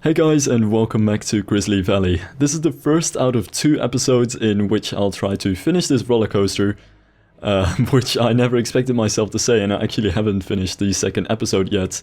Hey guys, and welcome back to Grizzly Valley. This is the first out of 2 episodes in which I'll try to finish this roller coaster, which I never expected myself to say, and I actually haven't finished the second episode yet.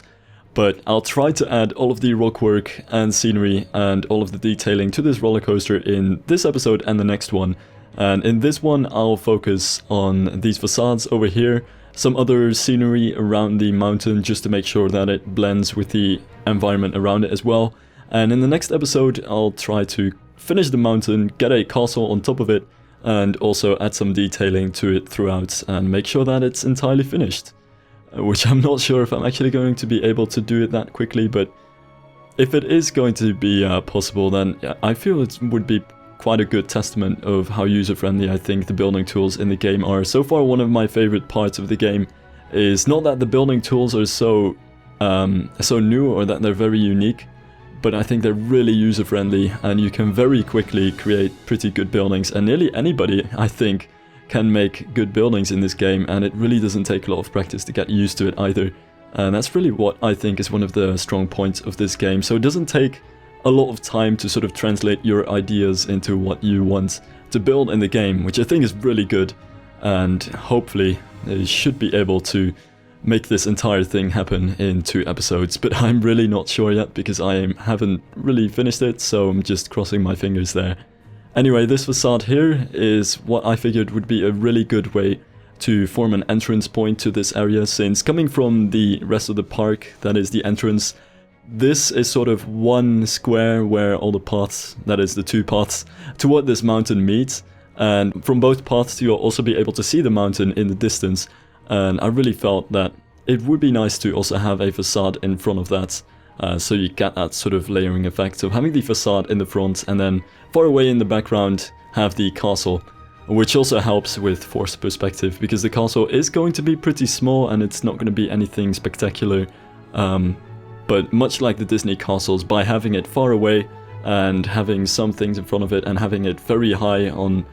But I'll try to add all of the rock work and scenery and all of the detailing to this roller coaster in this episode and the next one. And in this one, I'll focus on these facades over here, some other scenery around the mountain just to make sure that it blends with the environment around it as well. And in the next episode, I'll try to finish the mountain, get a castle on top of it, and also add some detailing to it throughout and make sure that it's entirely finished. Which I'm not sure if I'm actually going to be able to do it that quickly, but if it is going to be possible, then I feel it would be quite a good testament of how user-friendly I think the building tools in the game are. So far, one of my favorite parts of the game is not that the building tools are so new or that they're very unique, but I think they're really user-friendly and you can very quickly create pretty good buildings, and nearly anybody, I think, can make good buildings in this game, and it really doesn't take a lot of practice to get used to it either. And that's really what I think is one of the strong points of this game. So it doesn't take a lot of time to sort of translate your ideas into what you want to build in the game, which I think is really good, and hopefully they should be able to make this entire thing happen in 2 episodes, but I'm really not sure yet because I haven't really finished it, so I'm just crossing my fingers there. Anyway, this facade here is what I figured would be a really good way to form an entrance point to this area, since coming from the rest of the park, that is the entrance, this is sort of one square where all the paths, that is the 2 paths, toward this mountain meet, and from both paths you'll also be able to see the mountain in the distance. And I really felt that it would be nice to also have a facade in front of that, so you get that sort of layering effect of having the facade in the front and then far away in the background have the castle, which also helps with forced perspective because the castle is going to be pretty small and it's not going to be anything spectacular, but much like the Disney castles, by having it far away and having some things in front of it and having it very high on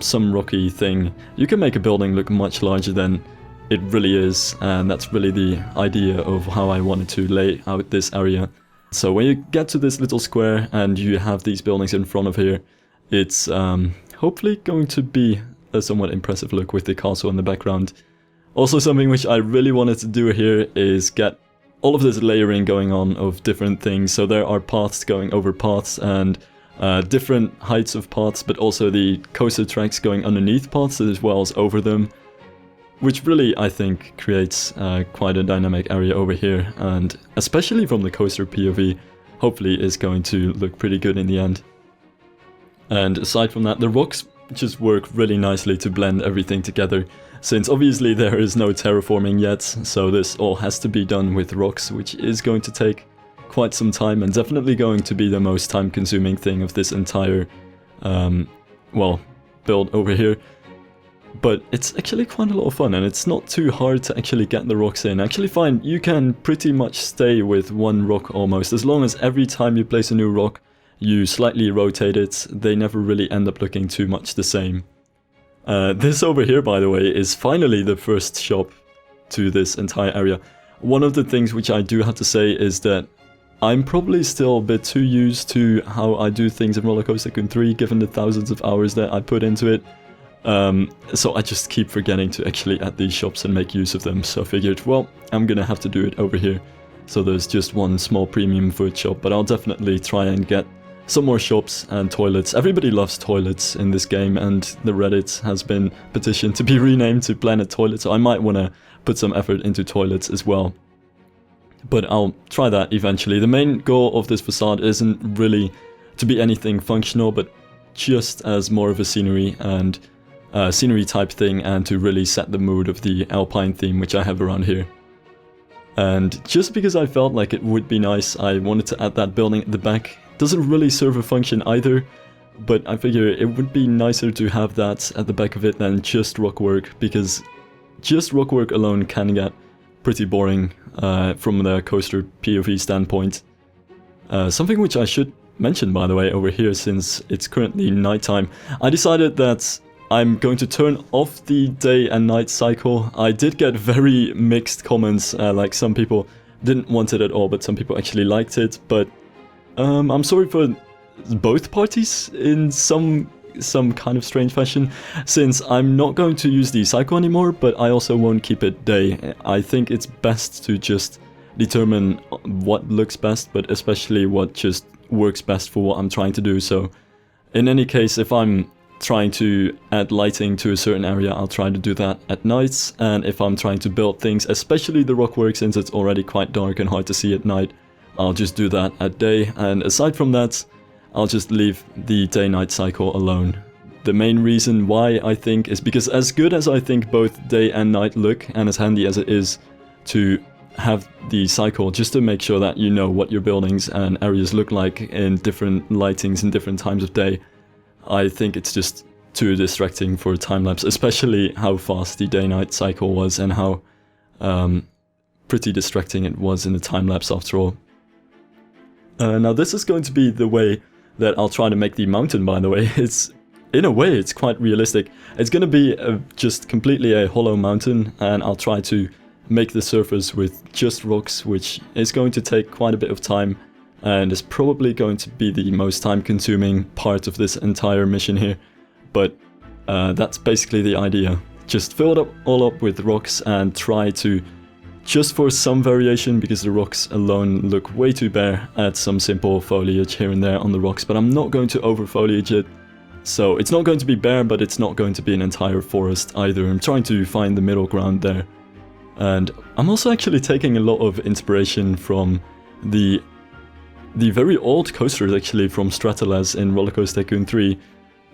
some rocky thing, you can make a building look much larger than it really is, and that's really the idea of how I wanted to lay out this area. So when you get to this little square and you have these buildings in front of here, it's hopefully going to be a somewhat impressive look with the castle in the background. Also, something which I really wanted to do here is get all of this layering going on of different things. So there are paths going over paths and different heights of paths, but also the coaster tracks going underneath paths as well as over them, which really, I think, creates quite a dynamic area over here, and especially from the coaster POV, hopefully is going to look pretty good in the end. And aside from that, the rocks just work really nicely to blend everything together, since obviously there is no terraforming yet, so this all has to be done with rocks, which is going to take quite some time, and definitely going to be the most time-consuming thing of this entire, build over here. But it's actually quite a lot of fun, and it's not too hard to actually get the rocks in. I actually find you can pretty much stay with one rock almost, as long as every time you place a new rock, you slightly rotate it. They never really end up looking too much the same. This over here, by the way, is finally the first shop to this entire area. One of the things which I do have to say is that I'm probably still a bit too used to how I do things in Roller Coaster Tycoon 3, given the thousands of hours that I put into it. So I just keep forgetting to actually add these shops and make use of them, so I figured, well, I'm gonna have to do it over here. So there's just one small premium food shop, but I'll definitely try and get some more shops and toilets. Everybody loves toilets in this game, and the Reddit has been petitioned to be renamed to Planet Toilet, so I might want to put some effort into toilets as well. But I'll try that eventually. The main goal of this facade isn't really to be anything functional, but just as more of a scenery and scenery type thing, and to really set the mood of the Alpine theme which I have around here. And just because I felt like it would be nice, I wanted to add that building at the back. Doesn't really serve a function either, but I figure it would be nicer to have that at the back of it than just rock work, because just rock work alone can get pretty boring from the coaster POV standpoint. Something which I should mention, by the way, over here, since it's currently nighttime, I decided that I'm going to turn off the day and night cycle. I did get very mixed comments, like some people didn't want it at all, but some people actually liked it. But I'm sorry for both parties in some kind of strange fashion, since I'm not going to use the cycle anymore, but I also won't keep it day. I think it's best to just determine what looks best, but especially what just works best for what I'm trying to do. So in any case, if I'm trying to add lighting to a certain area, I'll try to do that at nights, and if I'm trying to build things, especially the rock work, since it's already quite dark and hard to see at night, I'll just do that at day. And aside from that, I'll just leave the day-night cycle alone. The main reason why, I think, is because as good as I think both day and night look, and as handy as it is to have the cycle just to make sure that you know what your buildings and areas look like in different lightings and different times of day, I think it's just too distracting for a time-lapse, especially how fast the day-night cycle was and how pretty distracting it was in the time-lapse after all. Now this is going to be the way that I'll try to make the mountain, by the way. In a way, it's quite realistic. It's going to be just completely a hollow mountain, and I'll try to make the surface with just rocks, which is going to take quite a bit of time, and is probably going to be the most time-consuming part of this entire mission here. But that's basically the idea. Just fill it all up with rocks and try to, just for some variation, because the rocks alone look way too bare, add some simple foliage here and there on the rocks, but I'm not going to over-foliage it. So it's not going to be bare, but it's not going to be an entire forest either. I'm trying to find the middle ground there. And I'm also actually taking a lot of inspiration from the very old coasters, actually, from Stratales in Roller Coaster Tycoon 3,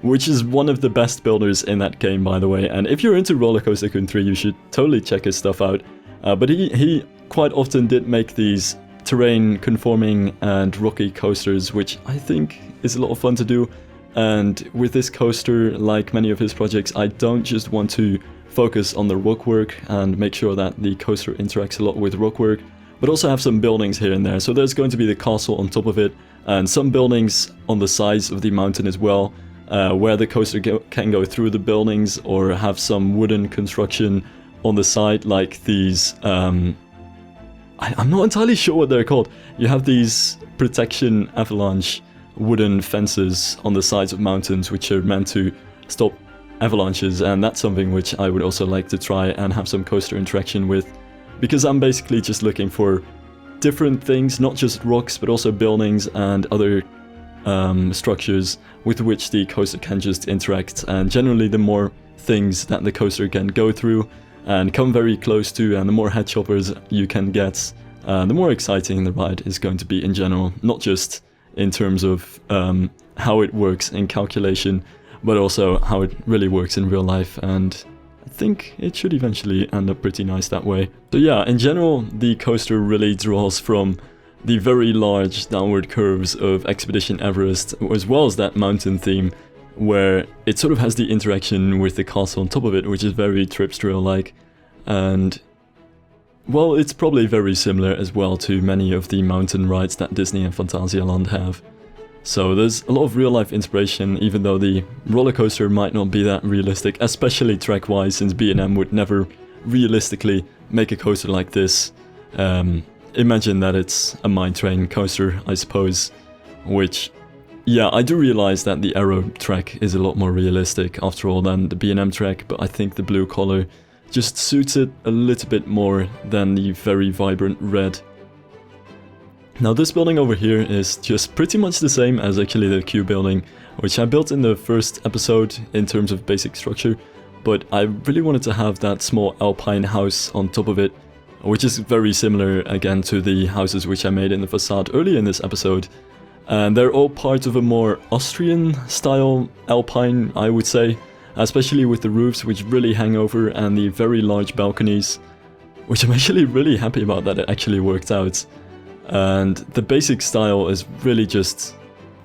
which is one of the best builders in that game, by the way. And if you're into Roller Coaster Tycoon 3, you should totally check his stuff out. But he quite often did make these terrain conforming and rocky coasters, which I think is a lot of fun to do. And with this coaster, like many of his projects, I don't just want to focus on the rock work and make sure that the coaster interacts a lot with rock work, but also have some buildings here and there. So there's going to be the castle on top of it, and some buildings on the sides of the mountain as well, where the coaster can go through the buildings, or have some wooden construction on the side, like these, I'm not entirely sure what they're called. You have these protection avalanche wooden fences on the sides of mountains, which are meant to stop avalanches, and that's something which I would also like to try and have some coaster interaction with, because I'm basically just looking for different things, not just rocks, but also buildings and other structures with which the coaster can just interact. And generally, the more things that the coaster can go through and come very close to, and the more head choppers you can get, the more exciting the ride is going to be in general, not just in terms of how it works in calculation, but also how it really works in real life, and I think it should eventually end up pretty nice that way. So yeah, in general, the coaster really draws from the very large downward curves of Expedition Everest, as well as that mountain theme, where it sort of has the interaction with the castle on top of it, which is very Tripstrail-like, and well, it's probably very similar as well to many of the mountain rides that Disney and Phantasialand have. So there's a lot of real-life inspiration, even though the roller coaster might not be that realistic, especially track-wise, since B&M would never realistically make a coaster like this. Imagine that it's a mine train coaster, I suppose, which, yeah, I do realize that the Aero track is a lot more realistic, after all, than the B&M track, but I think the blue color just suits it a little bit more than the very vibrant red. Now this building over here is just pretty much the same as actually the Q building, which I built in the first episode in terms of basic structure, but I really wanted to have that small alpine house on top of it, which is very similar again to the houses which I made in the facade earlier in this episode. And they're all part of a more Austrian style alpine, I would say, especially with the roofs which really hang over and the very large balconies, which I'm actually really happy about that it actually worked out. And the basic style is really just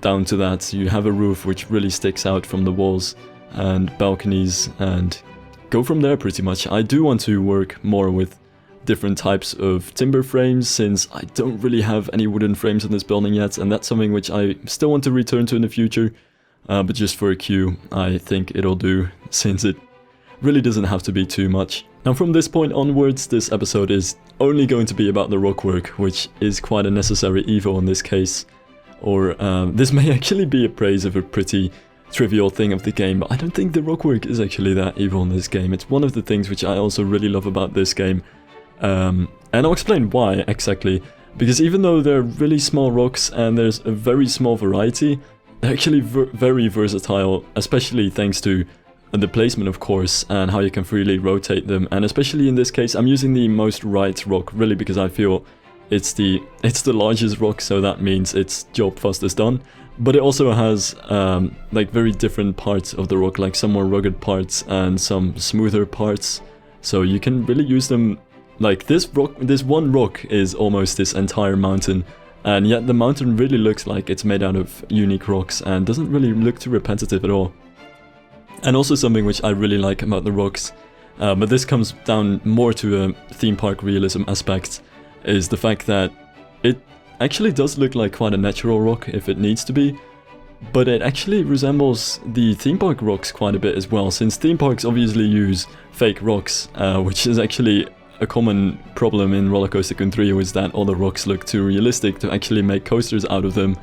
down to that. You have a roof which really sticks out from the walls and balconies, and go from there pretty much. I do want to work more with different types of timber frames, since I don't really have any wooden frames in this building yet, and that's something which I still want to return to in the future. But just for a queue, I think it'll do, since it really doesn't have to be too much. Now from this point onwards, this episode is only going to be about the rock work, which is quite a necessary evil in this case. or this may actually be a praise of a pretty trivial thing of the game, but I don't think the rockwork is actually that evil in this game. It's one of the things which I also really love about this game, and I'll explain why exactly. Because even though they're really small rocks and there's a very small variety, they're actually very versatile, especially thanks to the placement, of course, and how you can freely rotate them. And especially in this case, I'm using the most right rock, really, because I feel it's the largest rock, so that means its job fastest done. But it also has like very different parts of the rock, like some more rugged parts and some smoother parts. So you can really use them. Like this one rock is almost this entire mountain, and yet the mountain really looks like it's made out of unique rocks and doesn't really look too repetitive at all. And also something which I really like about the rocks, but this comes down more to a theme park realism aspect, is the fact that it actually does look like quite a natural rock if it needs to be, but it actually resembles the theme park rocks quite a bit as well, since theme parks obviously use fake rocks, which is actually a common problem in Roller Coaster Tycoon 3, was that all the rocks look too realistic to actually make coasters out of them,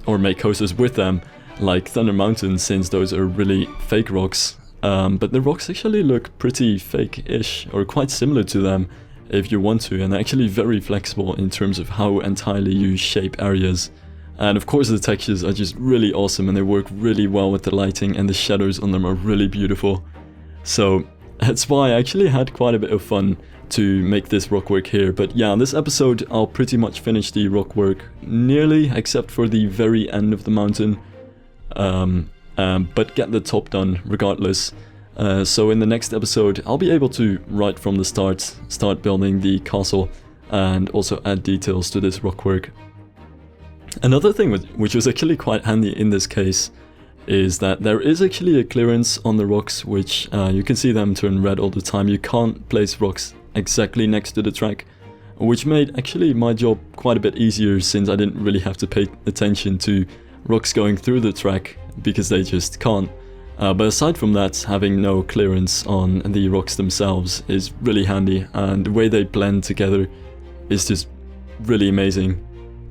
or make coasters with them, like Thunder Mountain, since those are really fake rocks. But the rocks actually look pretty fake-ish, or quite similar to them if you want to, and they're actually very flexible in terms of how entirely you shape areas. And of course the textures are just really awesome, and they work really well with the lighting, and the shadows on them are really beautiful. So that's why I actually had quite a bit of fun to make this rockwork here. But yeah, in this episode I'll pretty much finish the rockwork nearly, except for the very end of the mountain, but get the top done regardless. So in the next episode I'll be able to, right from the start building the castle and also add details to this rockwork. Another thing which was actually quite handy in this case is that there is actually a clearance on the rocks, which you can see them turn red all the time. You can't place rocks exactly next to the track, which made actually my job quite a bit easier, since I didn't really have to pay attention to rocks going through the track, because they just can't. But aside from that, having no clearance on the rocks themselves is really handy, and the way they blend together is just really amazing.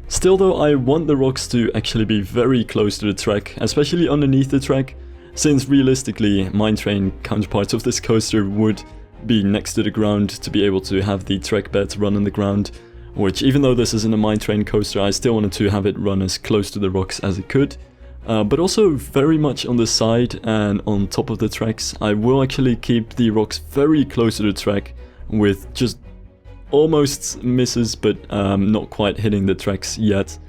Still though, I want the rocks to actually be very close to the track, especially underneath the track, since realistically mine train counterparts of this coaster would be next to the ground to be able to have the track bed run on the ground, which, even though this isn't a mine train coaster, I still wanted to have it run as close to the rocks as it could. But also very much on the side and on top of the tracks. I will actually keep the rocks very close to the track, with just almost misses, but not quite hitting the tracks yet,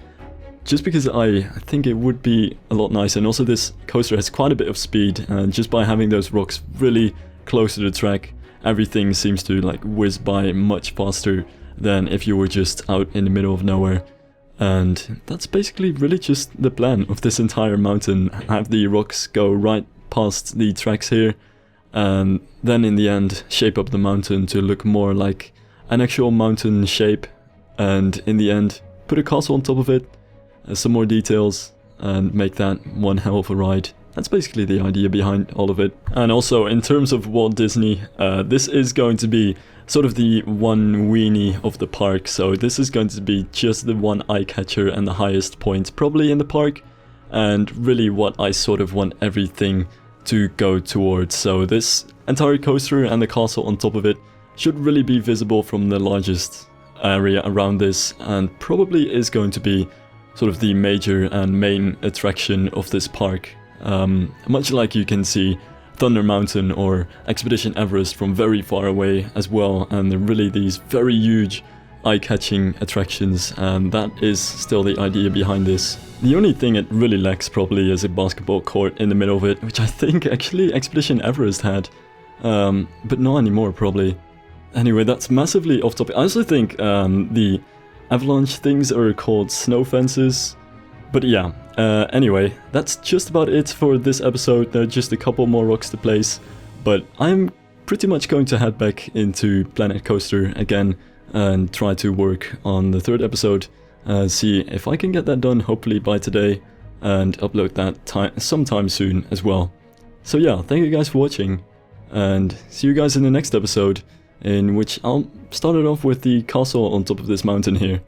just because I think it would be a lot nicer. And also this coaster has quite a bit of speed, and just by having those rocks really close to the track, everything seems to like whiz by much faster than if you were just out in the middle of nowhere. And that's basically really just the plan of this entire mountain. Have the rocks go right past the tracks here, and then in the end shape up the mountain to look more like an actual mountain shape, and in the end put a castle on top of it, some more details, and make that one hell of a ride. That's basically the idea behind all of it. And also, in terms of Walt Disney, this is going to be sort of the one weenie of the park, so this is going to be just the one eye catcher and the highest point probably in the park, and really what I sort of want everything to go towards. So this entire coaster and the castle on top of it should really be visible from the largest area around this, and probably is going to be sort of the major and main attraction of this park. Much like you can see Thunder Mountain or Expedition Everest from very far away as well, and they're really these very huge eye-catching attractions, and that is still the idea behind this. The only thing it really lacks probably is a basketball court in the middle of it, which I think actually Expedition Everest had, but not anymore probably. Anyway, that's massively off topic. I also think the avalanche things are called snow fences. But yeah, anyway, that's just about it for this episode. There are just a couple more rocks to place, but I'm pretty much going to head back into Planet Coaster again and try to work on the third episode, see if I can get that done hopefully by today, and upload that sometime soon as well. So yeah, thank you guys for watching, and see you guys in the next episode, in which I'll start it off with the castle on top of this mountain here.